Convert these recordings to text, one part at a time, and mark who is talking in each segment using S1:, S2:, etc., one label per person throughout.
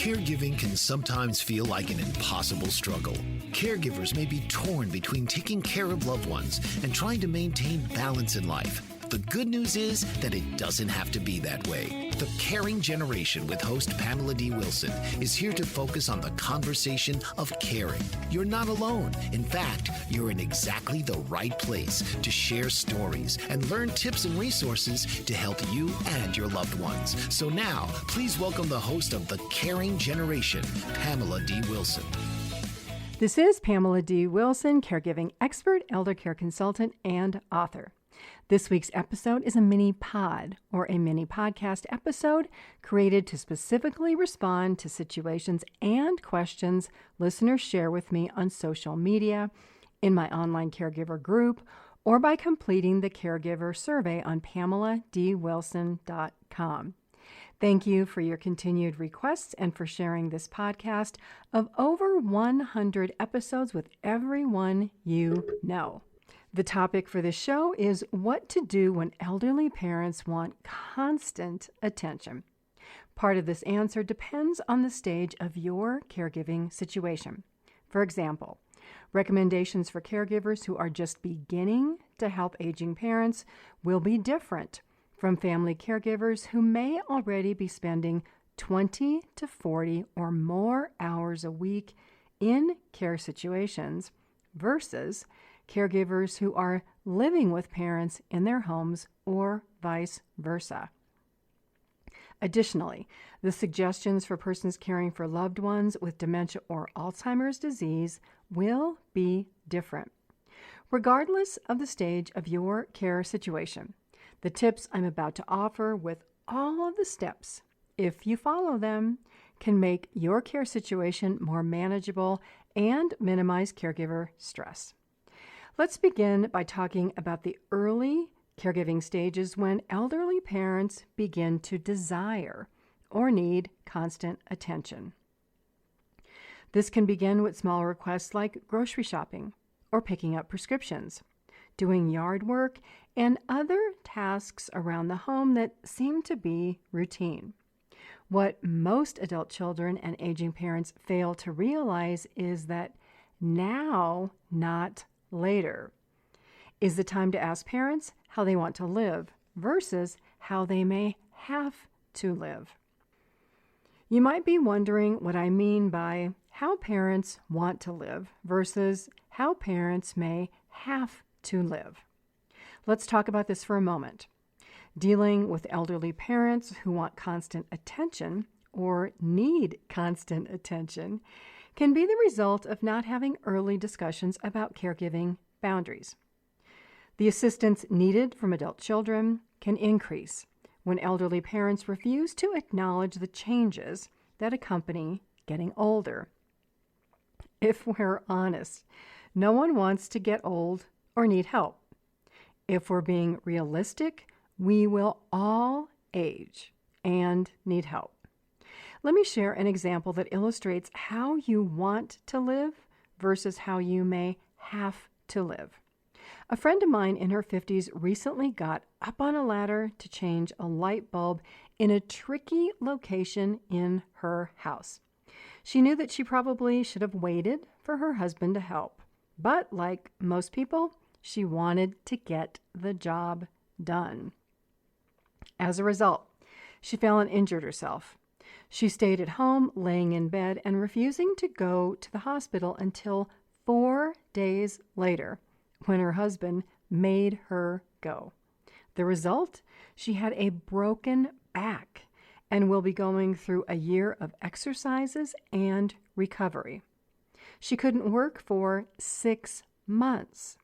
S1: Caregiving can sometimes feel like an impossible struggle. Caregivers may be torn between taking care of loved ones and trying to maintain balance in life. The good news is that it doesn't have to be that way. The Caring Generation with host Pamela D Wilson is here to focus on the conversation of caring. You're not alone. In fact, you're in exactly the right place to share stories and learn tips and resources to help you and your loved ones. So now, please welcome the host of The Caring Generation, Pamela D Wilson.
S2: This is Pamela D Wilson, caregiving expert, elder care consultant, and author. This week's episode is a mini pod or a mini podcast episode created to specifically respond to situations and questions listeners share with me on social media, in my online caregiver group, or by completing the caregiver survey on PamelaDWilson.com. Thank you for your continued requests and for sharing this podcast of over 100 episodes with everyone you know. The topic for this show is what to do when elderly parents want constant attention. Part of this answer depends on the stage of your caregiving situation. For example, recommendations for caregivers who are just beginning to help aging parents will be different from family caregivers who may already be spending 20 to 40 or more hours a week in care situations versus caregivers who are living with parents in their homes or vice versa. Additionally, the suggestions for persons caring for loved ones with dementia or Alzheimer's disease will be different. Regardless of the stage of your care situation, the tips I'm about to offer with all of the steps, if you follow them, can make your care situation more manageable and minimize caregiver stress. Let's begin by talking about the early caregiving stages when elderly parents begin to desire or need constant attention. This can begin with small requests like grocery shopping or picking up prescriptions, doing yard work, and other tasks around the home that seem to be routine. What most adult children and aging parents fail to realize is that now, not later, is the time to ask parents how they want to live versus how they may have to live. You might be wondering what I mean by how parents want to live versus how parents may have to live. Let's talk about this for a moment. Dealing with elderly parents who want constant attention or need constant attention can be the result of not having early discussions about caregiving boundaries. The assistance needed from adult children can increase when elderly parents refuse to acknowledge the changes that accompany getting older. If we're honest, no one wants to get old or need help. If we're being realistic, we will all age and need help. Let me share an example that illustrates how you want to live versus how you may have to live. A friend of mine in her 50s recently got up on a ladder to change a light bulb in a tricky location in her house. She knew that she probably should have waited for her husband to help, but like most people, she wanted to get the job done. As a result, she fell and injured herself. She stayed at home, laying in bed and refusing to go to the hospital until 4 days later, when her husband made her go. The result? She had a broken back and will be going through a year of exercises and recovery. She couldn't work for 6 months.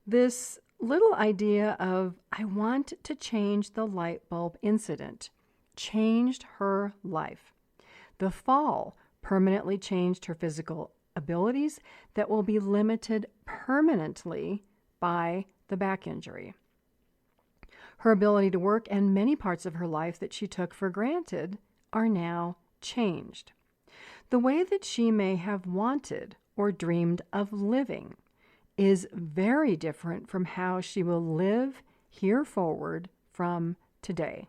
S2: This little idea of, I want to change the light bulb incident, changed her life. The fall permanently changed her physical abilities that will be limited permanently by the back injury. Her ability to work and many parts of her life that she took for granted are now changed. The way that she may have wanted or dreamed of living is very different from how she will live here forward from today.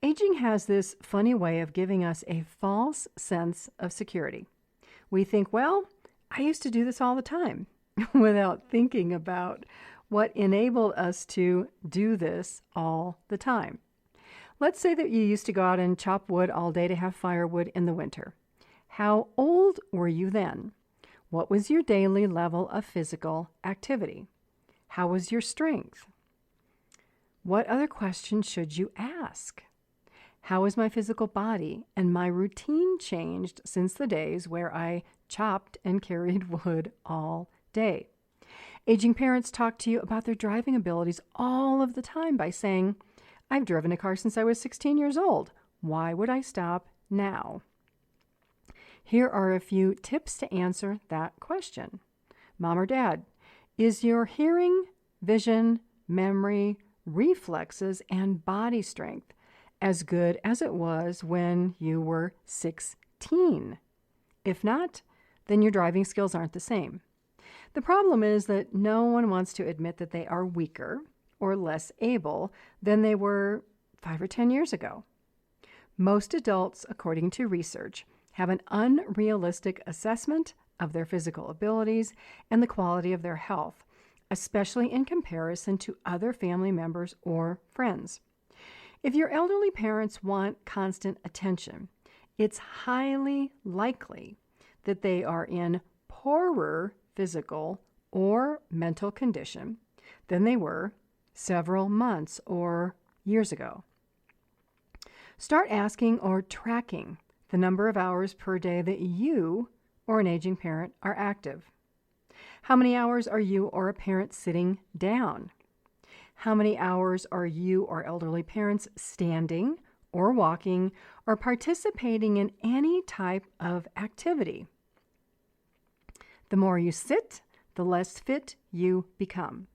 S2: Aging has this funny way of giving us a false sense of security. We think, well, I used to do this all the time, without thinking about what enabled us to do this all the time. Let's say that you used to go out and chop wood all day to have firewood in the winter. How old were you then? What was your daily level of physical activity? How was your strength? What other questions should you ask? How has my physical body and my routine changed since the days where I chopped and carried wood all day? Aging parents talk to you about their driving abilities all of the time by saying, I've driven a car since I was 16 years old. Why would I stop now? Here are a few tips to answer that question. Mom or Dad, is your hearing, vision, memory, reflexes, and body strength as good as it was when you were 16? If not, then your driving skills aren't the same. The problem is that no one wants to admit that they are weaker or less able than they were 5 or 10 years ago. Most adults, according to research, have an unrealistic assessment of their physical abilities and the quality of their health, especially in comparison to other family members or friends. If your elderly parents want constant attention, it's highly likely that they are in poorer physical or mental condition than they were several months or years ago. Start asking or tracking the number of hours per day that you or an aging parent are active. How many hours are you or a parent sitting down? How many hours are you or elderly parents standing or walking or participating in any type of activity? The more you sit, the less fit you become.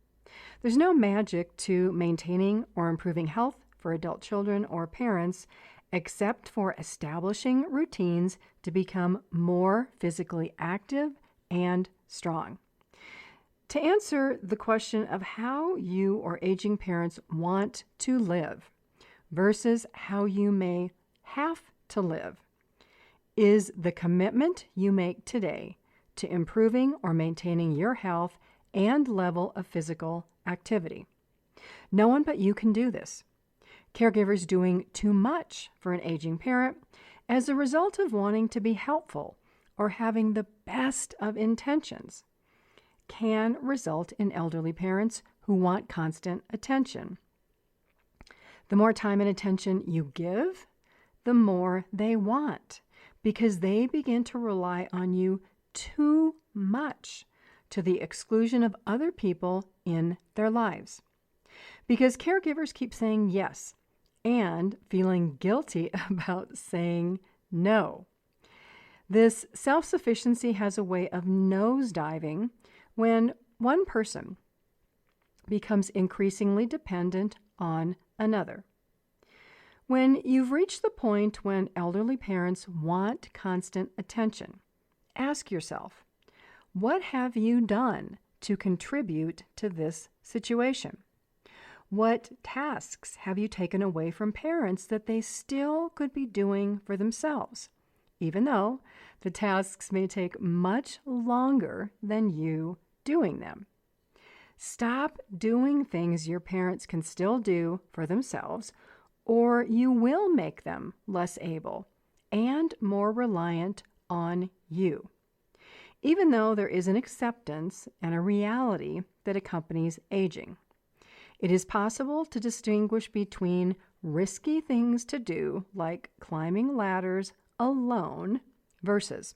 S2: There's no magic to maintaining or improving health for adult children or parents except for establishing routines to become more physically active and strong. To answer the question of how you or aging parents want to live versus how you may have to live is the commitment you make today to improving or maintaining your health and level of physical activity. No one but you can do this. Caregivers doing too much for an aging parent as a result of wanting to be helpful or having the best of intentions can result in elderly parents who want constant attention. The more time and attention you give, the more they want, because they begin to rely on you too much to the exclusion of other people in their lives. Because caregivers keep saying yes and feeling guilty about saying no. This self-sufficiency has a way of nosediving when one person becomes increasingly dependent on another. When you've reached the point when elderly parents want constant attention, ask yourself, what have you done to contribute to this situation? What tasks have you taken away from parents that they still could be doing for themselves, even though the tasks may take much longer than you doing them? Stop doing things your parents can still do for themselves, or you will make them less able and more reliant on you, even though there is an acceptance and a reality that accompanies aging. It is possible to distinguish between risky things to do, like climbing ladders alone, versus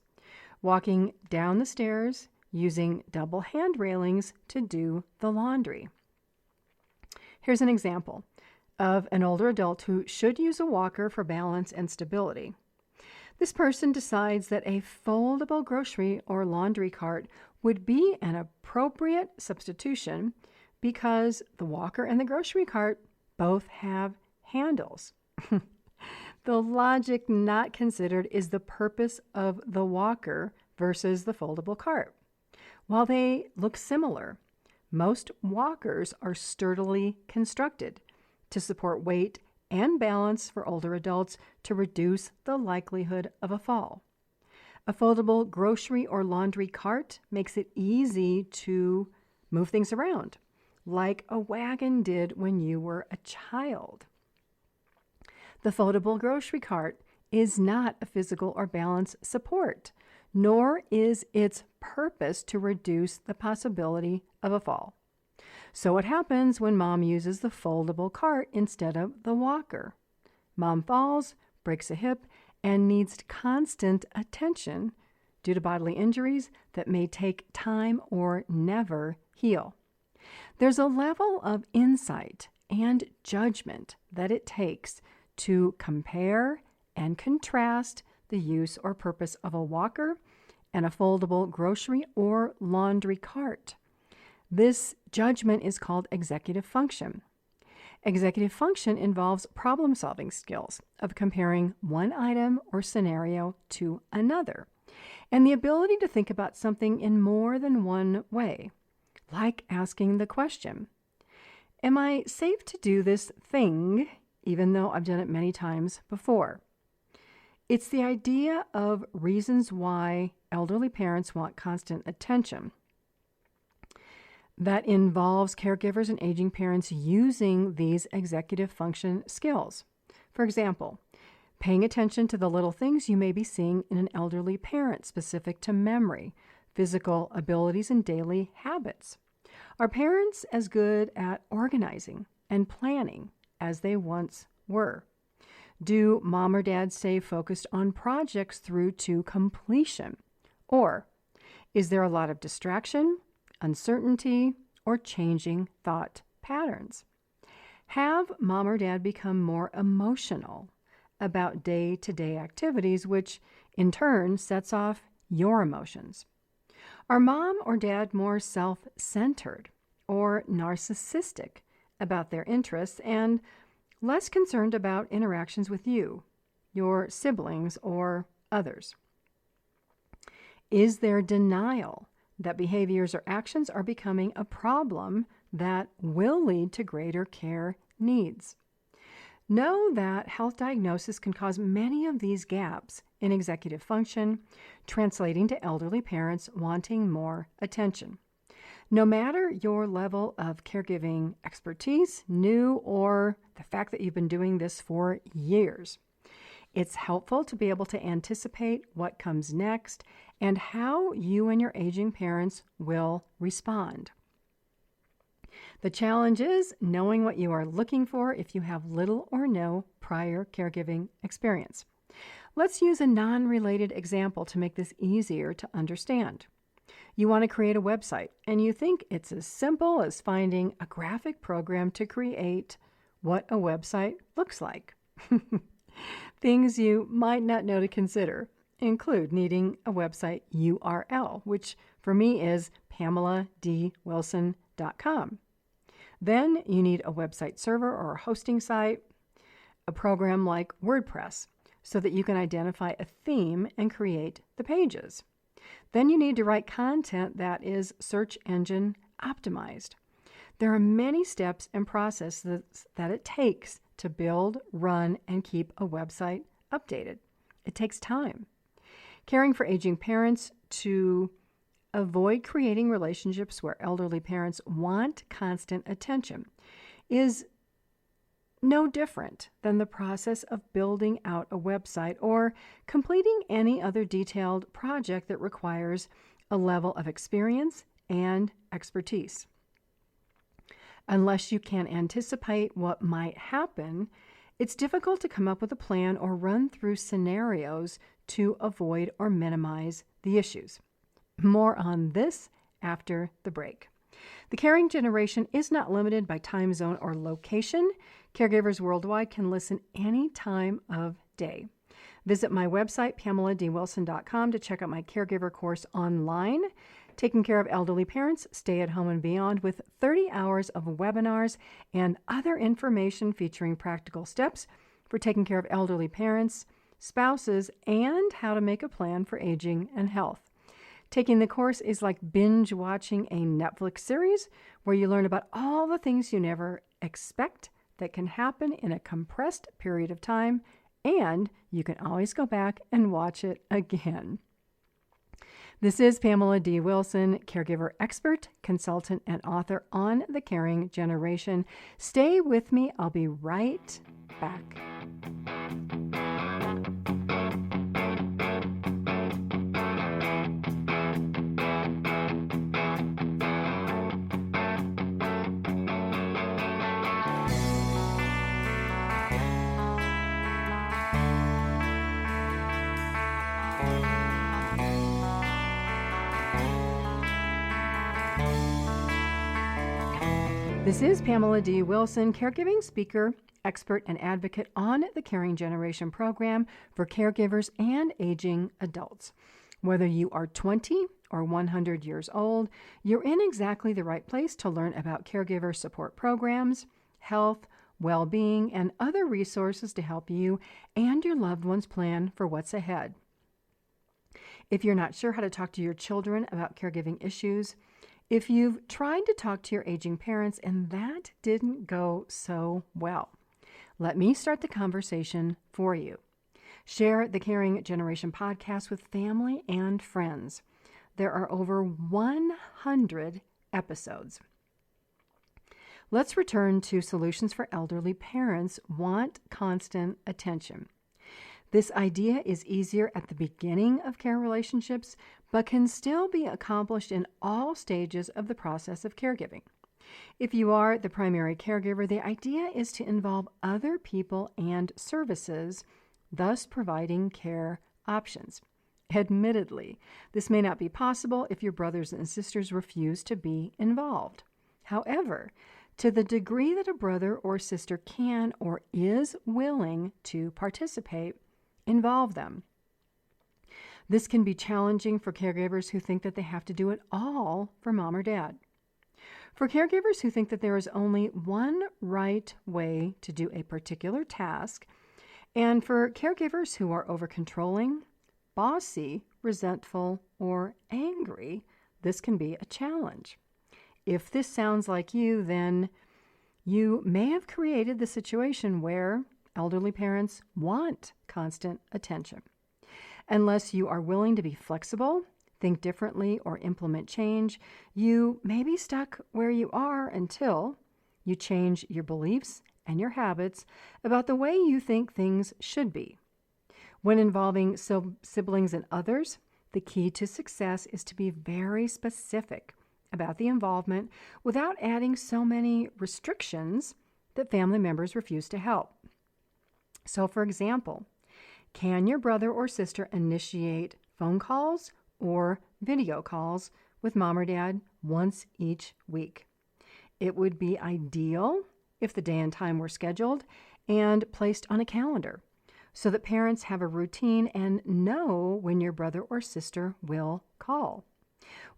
S2: walking down the stairs using double hand railings to do the laundry. Here's an example of an older adult who should use a walker for balance and stability. This person decides that a foldable grocery or laundry cart would be an appropriate substitution because the walker and the grocery cart both have handles. The logic not considered is the purpose of the walker versus the foldable cart. While they look similar, most walkers are sturdily constructed to support weight and balance for older adults to reduce the likelihood of a fall. A foldable grocery or laundry cart makes it easy to move things around, like a wagon did when you were a child. The foldable grocery cart is not a physical or balance support, nor is its purpose to reduce the possibility of a fall. So what happens when mom uses the foldable cart instead of the walker? Mom falls, breaks a hip, and needs constant attention due to bodily injuries that may take time or never heal. There's a level of insight and judgment that it takes to compare and contrast the use or purpose of a walker and a foldable grocery or laundry cart. This judgment is called executive function. Executive function involves problem-solving skills of comparing one item or scenario to another, and the ability to think about something in more than one way, like asking the question, am I safe to do this thing even though I've done it many times before? It's the idea of reasons why elderly parents want constant attention that involves caregivers and aging parents using these executive function skills. For example, paying attention to the little things you may be seeing in an elderly parent specific to memory, physical abilities, and daily habits. Are parents as good at organizing and planning as they once were? Do mom or dad stay focused on projects through to completion? Or is there a lot of distraction, uncertainty, or changing thought patterns? Have mom or dad become more emotional about day-to-day activities, which in turn sets off your emotions? Are mom or dad more self-centered or narcissistic about their interests and less concerned about interactions with you, your siblings, or others? Is there denial that behaviors or actions are becoming a problem that will lead to greater care needs? Know that health diagnosis can cause many of these gaps in executive function, translating to elderly parents wanting more attention. No matter your level of caregiving expertise, new or the fact that you've been doing this for years, it's helpful to be able to anticipate what comes next and how you and your aging parents will respond. The challenge is knowing what you are looking for if you have little or no prior caregiving experience. Let's use a non-related example to make this easier to understand. You want to create a website, and you think it's as simple as finding a graphic program to create what a website looks like. Things you might not know to consider include needing a website URL, which for me is PamelaDWilson.com. Then you need a website server or a hosting site, a program like WordPress, so that you can identify a theme and create the pages. Then you need to write content that is search engine optimized. There are many steps and processes that it takes to build, run, and keep a website updated. It takes time. Caring for aging parents to avoid creating relationships where elderly parents want constant attention is no different than the process of building out a website or completing any other detailed project that requires a level of experience and expertise. Unless you can anticipate what might happen, it's difficult to come up with a plan or run through scenarios to avoid or minimize the issues. More on this after the break. The caring generation is not limited by time zone or location. Caregivers worldwide can listen any time of day. Visit my website, PamelaDWilson.com, to check out my caregiver course online. Taking care of elderly parents, stay at home and beyond, with 30 hours of webinars and other information featuring practical steps for taking care of elderly parents, spouses, and how to make a plan for aging and health. Taking the course is like binge watching a Netflix series where you learn about all the things you never expect that can happen in a compressed period of time, and you can always go back and watch it again. This is Pamela D Wilson, caregiver expert, consultant, and author on the caring generation. Stay with me. I'll be right back. This is Pamela D Wilson, caregiving speaker, expert, and advocate on the Caring Generation program for caregivers and aging adults. Whether you are 20 or 100 years old, you're in exactly the right place to learn about caregiver support programs, health, well-being, and other resources to help you and your loved ones plan for what's ahead. If you're not sure how to talk to your children about caregiving issues, if you've tried to talk to your aging parents and that didn't go so well, let me start the conversation for you. Share the Caring Generation podcast with family and friends. There are over 100 episodes. Let's return to solutions for elderly parents want constant attention. This idea is easier at the beginning of care relationships, but can still be accomplished in all stages of the process of caregiving. If you are the primary caregiver, the idea is to involve other people and services, thus providing care options. Admittedly, this may not be possible if your brothers and sisters refuse to be involved. However, to the degree that a brother or sister can or is willing to participate, involve them. This can be challenging for caregivers who think that they have to do it all for mom or dad. For caregivers who think that there is only one right way to do a particular task, and for caregivers who are over-controlling, bossy, resentful, or angry, this can be a challenge. If this sounds like you, then you may have created the situation where elderly parents want constant attention. Unless you are willing to be flexible, think differently, or implement change, you may be stuck where you are until you change your beliefs and your habits about the way you think things should be. When involving siblings and others, the key to success is to be very specific about the involvement without adding so many restrictions that family members refuse to help. So, for example, can your brother or sister initiate phone calls or video calls with mom or dad once each week? It would be ideal if the day and time were scheduled and placed on a calendar so that parents have a routine and know when your brother or sister will call.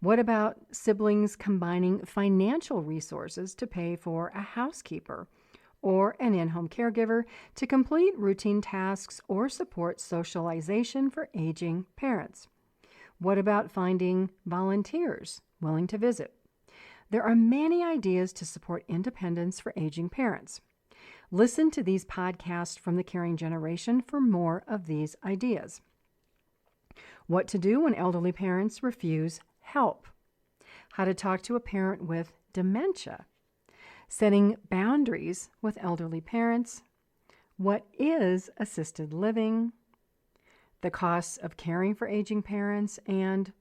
S2: What about siblings combining financial resources to pay for a housekeeper or an in-home caregiver to complete routine tasks or support socialization for aging parents? What about finding volunteers willing to visit? There are many ideas to support independence for aging parents. Listen to these podcasts from the Caring Generation for more of these ideas. What to do when elderly parents refuse help. How to talk to a parent with dementia. Setting boundaries with elderly parents. What is assisted living? The costs of caring for aging parents, and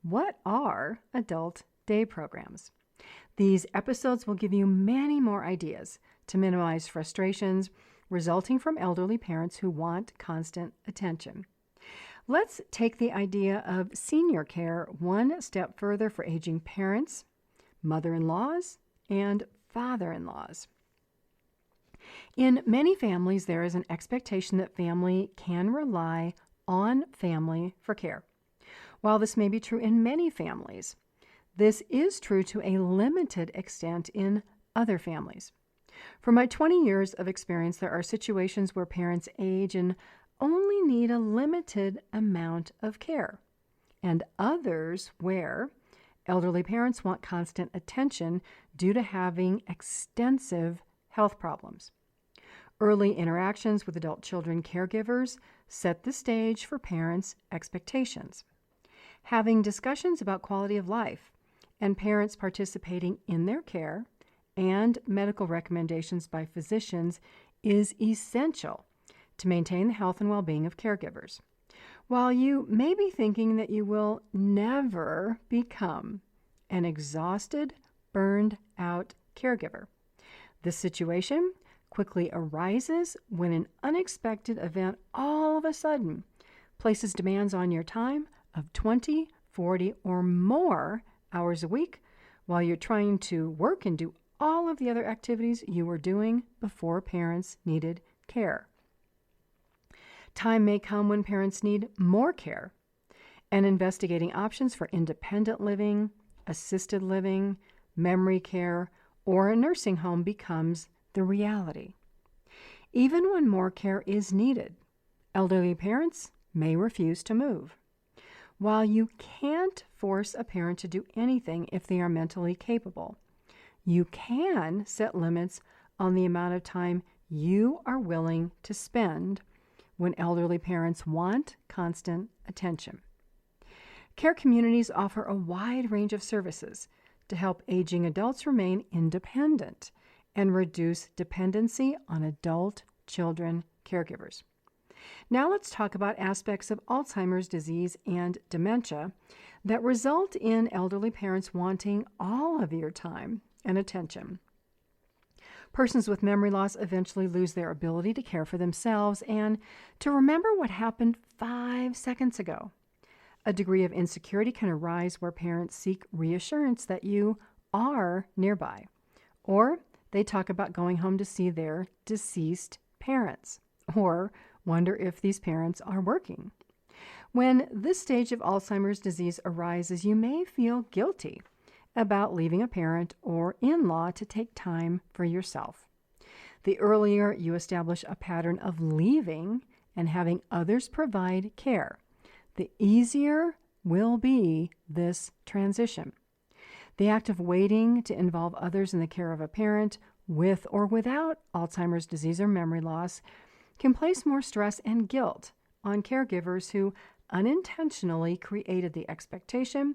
S2: what are adult day programs? These episodes will give you many more ideas to minimize frustrations resulting from elderly parents who want constant attention. Let's take the idea of senior care one step further for aging parents, mother-in-laws, and father-in-laws. In many families, there is an expectation that family can rely on family for care. While this may be true in many families, this is true to a limited extent in other families. From my 20 years of experience, there are situations where parents age and only need a limited amount of care, and others where elderly parents want constant attention due to having extensive health problems. Early interactions with adult children caregivers set the stage for parents' expectations. Having discussions about quality of life and parents participating in their care and medical recommendations by physicians is essential to maintain the health and well-being of caregivers. While you may be thinking that you will never become an exhausted, burned out caregiver, this situation quickly arises when an unexpected event all of a sudden places demands on your time of 20, 40, or more hours a week while you're trying to work and do all of the other activities you were doing before parents needed care. Time may come when parents need more care, and investigating options for independent living, assisted living, memory care, or a nursing home becomes the reality. Even when more care is needed, elderly parents may refuse to move. While you can't force a parent to do anything if they are mentally capable, you can set limits on the amount of time you are willing to spend when elderly parents want constant attention. Care communities offer a wide range of services to help aging adults remain independent and reduce dependency on adult children caregivers. Now let's talk about aspects of Alzheimer's disease and dementia that result in elderly parents wanting all of your time and attention. Persons with memory loss eventually lose their ability to care for themselves and to remember what happened 5 seconds ago. A degree of insecurity can arise where parents seek reassurance that you are nearby, or they talk about going home to see their deceased parents, or wonder if these parents are working. When this stage of Alzheimer's disease arises, you may feel guilty about leaving a parent or in-law to take time for yourself. The earlier you establish a pattern of leaving and having others provide care, the easier will be this transition. The act of waiting to involve others in the care of a parent with or without Alzheimer's disease or memory loss can place more stress and guilt on caregivers who unintentionally created the expectation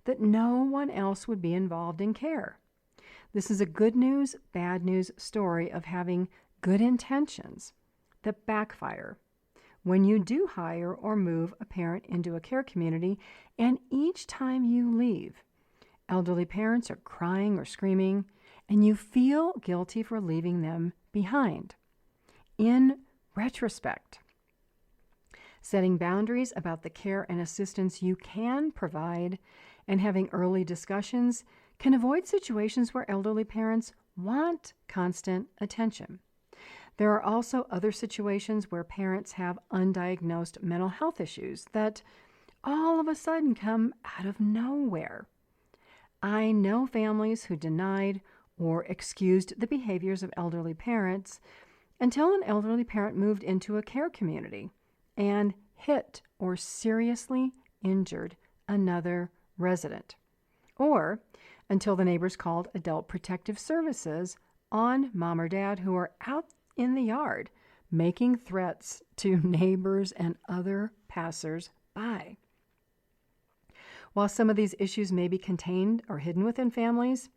S2: that no one else would be involved in care. This is a good news, bad news story of having good intentions that backfire when you do hire or move a parent into a care community, and each time you leave, elderly parents are crying or screaming, and you feel guilty for leaving them behind. In retrospect, setting boundaries about the care and assistance you can provide and having early discussions can avoid situations where elderly parents want constant attention. There are also other situations where parents have undiagnosed mental health issues that all of a sudden come out of nowhere. I know families who denied or excused the behaviors of elderly parents until an elderly parent moved into a care community and hit or seriously injured another resident, or until the neighbors called Adult Protective Services on mom or dad who are out in the yard making threats to neighbors and other passers-by. While some of these issues may be contained or hidden within families,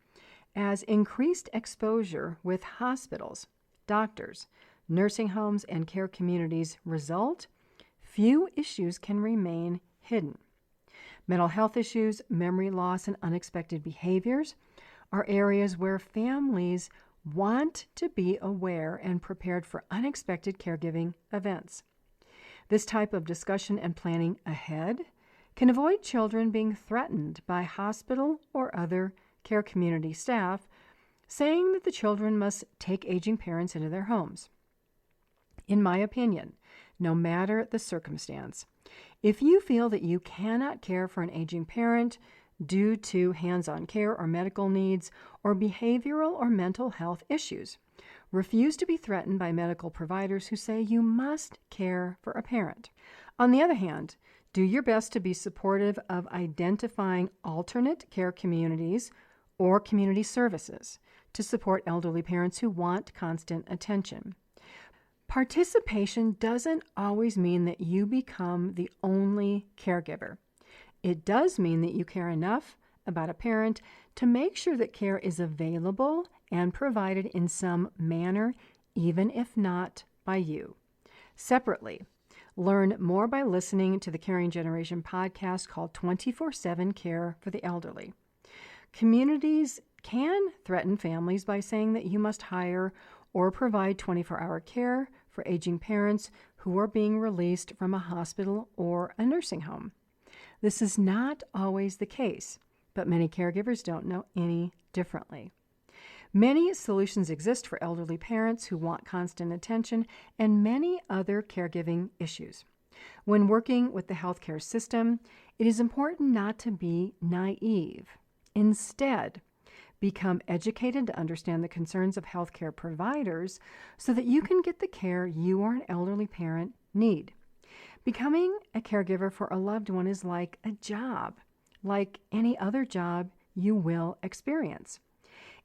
S2: as increased exposure with hospitals, doctors, nursing homes, and care communities result, few issues can remain hidden. Mental health issues, memory loss, and unexpected behaviors are areas where families want to be aware and prepared for unexpected caregiving events. This type of discussion and planning ahead can avoid children being threatened by hospital or other care community staff saying that the children must take aging parents into their homes. In my opinion, no matter the circumstance, if you feel that you cannot care for an aging parent due to hands-on care or medical needs or behavioral or mental health issues, refuse to be threatened by medical providers who say you must care for a parent. On the other hand, do your best to be supportive of identifying alternate care communities or community services to support elderly parents who want constant attention. Participation doesn't always mean that you become the only caregiver. It does mean that you care enough about a parent to make sure that care is available and provided in some manner, even if not by you. Separately, learn more by listening to the Caring Generation podcast called 24/7 Care for the Elderly. Communities can threaten families by saying that you must hire or provide 24-hour care for aging parents who are being released from a hospital or a nursing home. This is not always the case, but many caregivers don't know any differently. Many solutions exist for elderly parents who want constant attention and many other caregiving issues. When working with the healthcare system, it is important not to be naive. Instead, become educated to understand the concerns of healthcare providers so that you can get the care you or an elderly parent need. Becoming a caregiver for a loved one is like a job, like any other job you will experience.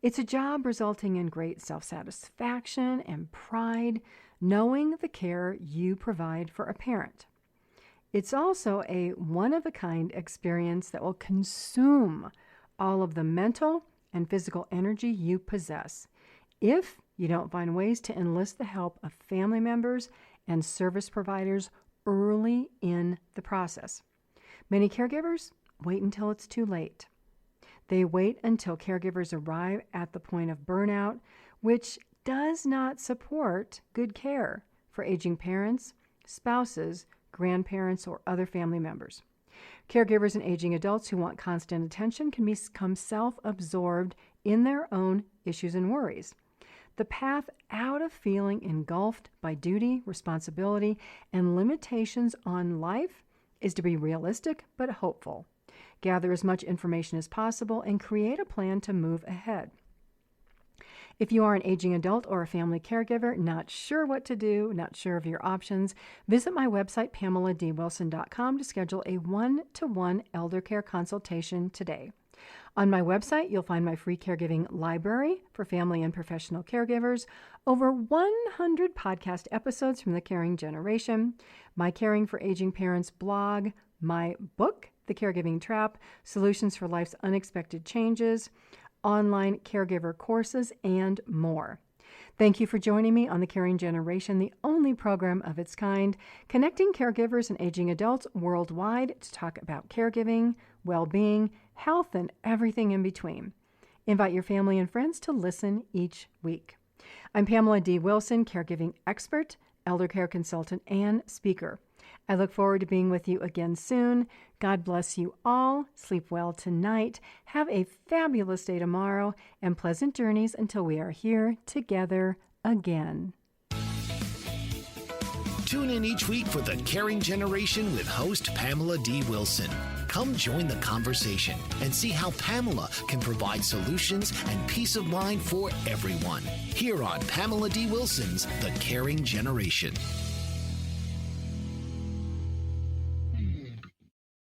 S2: It's a job resulting in great self-satisfaction and pride, knowing the care you provide for a parent. It's also a one-of-a-kind experience that will consume all of the mental and physical energy you possess if you don't find ways to enlist the help of family members and service providers early in the process. Many caregivers wait until it's too late. They wait until caregivers arrive at the point of burnout, which does not support good care for aging parents, spouses, grandparents, or other family members. Caregivers and aging adults who want constant attention can become self-absorbed in their own issues and worries. The path out of feeling engulfed by duty, responsibility, and limitations on life is to be realistic but hopeful. Gather as much information as possible and create a plan to move ahead. If you are an aging adult or a family caregiver, not sure what to do, not sure of your options, visit my website, PamelaDWilson.com, to schedule a one-to-one elder care consultation today. On my website, you'll find my free caregiving library for family and professional caregivers, over 100 podcast episodes from the Caring Generation, my Caring for Aging Parents blog, my book, The Caregiving Trap, Solutions for Life's Unexpected Changes, online caregiver courses, and more. Thank you for joining me on the Caring Generation, the only program of its kind, connecting caregivers and aging adults worldwide to talk about caregiving, well-being, health, and everything in between. Invite your family and friends to listen each week. I'm Pamela D Wilson, caregiving expert, elder care consultant, and speaker. I look forward to being with you again soon. God bless you all. Sleep well tonight. Have a fabulous day tomorrow, and pleasant journeys until we are here together again.
S1: Tune in each week for the Caring Generation with host Pamela D Wilson. Come join the conversation and see how Pamela can provide solutions and peace of mind for everyone. Here on Pamela D Wilson's The Caring Generation.